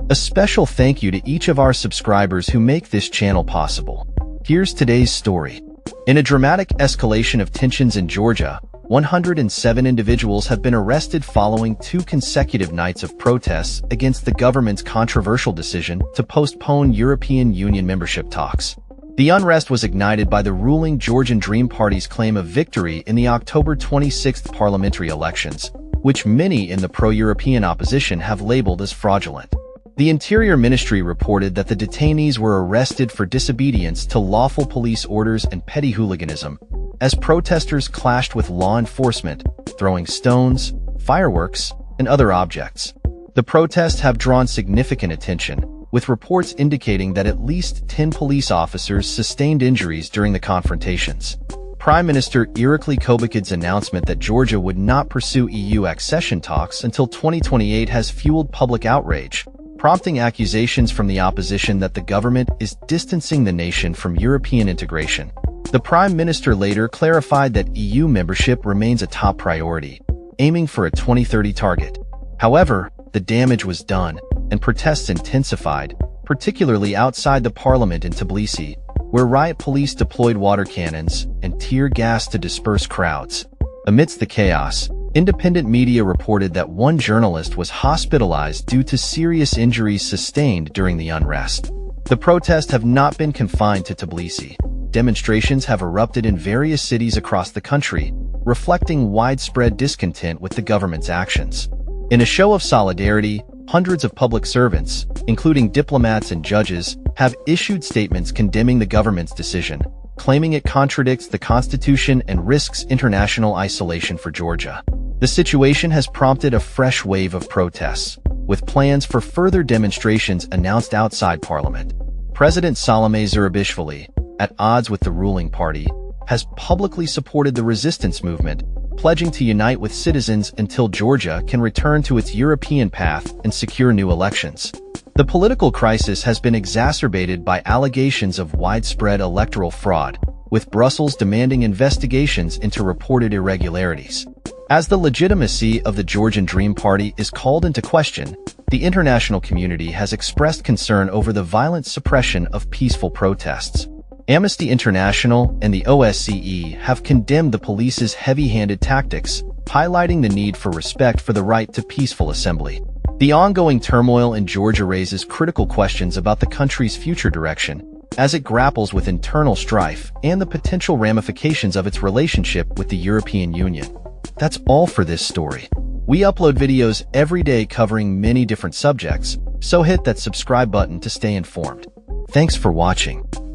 A special thank you to each of our subscribers who make this channel possible. Here's today's story. In a dramatic escalation of tensions in Georgia, 107 individuals have been arrested following 2 consecutive nights of protests against the government's controversial decision to postpone European Union membership talks. The unrest was ignited by the ruling Georgian Dream Party's claim of victory in the October 26 parliamentary elections, which many in the pro-European opposition have labeled as fraudulent. The Interior Ministry reported that the detainees were arrested for disobedience to lawful police orders and petty hooliganism, as protesters clashed with law enforcement, throwing stones, fireworks, and other objects. The protests have drawn significant attention, with reports indicating that at least 10 police officers sustained injuries during the confrontations. Prime Minister Erupt announcement that Georgia would not pursue EU accession talks until 2028 has fueled public outrage, prompting accusations from the opposition that the government is distancing the nation from European integration. The Prime Minister later clarified that EU membership remains a top priority, aiming for a 2030 target. However, the damage was done, and protests intensified, particularly outside the parliament in Tbilisi, where riot police deployed water cannons and tear gas to disperse crowds. Amidst the chaos, independent media reported that one journalist was hospitalized due to serious injuries sustained during the unrest. The protests have not been confined to Tbilisi. Demonstrations have erupted in various cities across the country, reflecting widespread discontent with the government's actions. In a show of solidarity, hundreds of public servants, including diplomats and judges, have issued statements condemning the government's decision, claiming it contradicts the Constitution and risks international isolation for Georgia. The situation has prompted a fresh wave of protests, with plans for further demonstrations announced outside Parliament. President Salome Zurabishvili, at odds with the ruling party, has publicly supported the resistance movement, pledging to unite with citizens until Georgia can return to its European path and secure new elections. The political crisis has been exacerbated by allegations of widespread electoral fraud, with Brussels demanding investigations into reported irregularities. As the legitimacy of the Georgian Dream Party is called into question, the international community has expressed concern over the violent suppression of peaceful protests. Amnesty International and the OSCE have condemned the police's heavy-handed tactics, highlighting the need for respect for the right to peaceful assembly. The ongoing turmoil in Georgia raises critical questions about the country's future direction, as it grapples with internal strife and the potential ramifications of its relationship with the European Union. That's all for this story. We upload videos every day covering many different subjects, so hit that subscribe button to stay informed. Thanks for watching.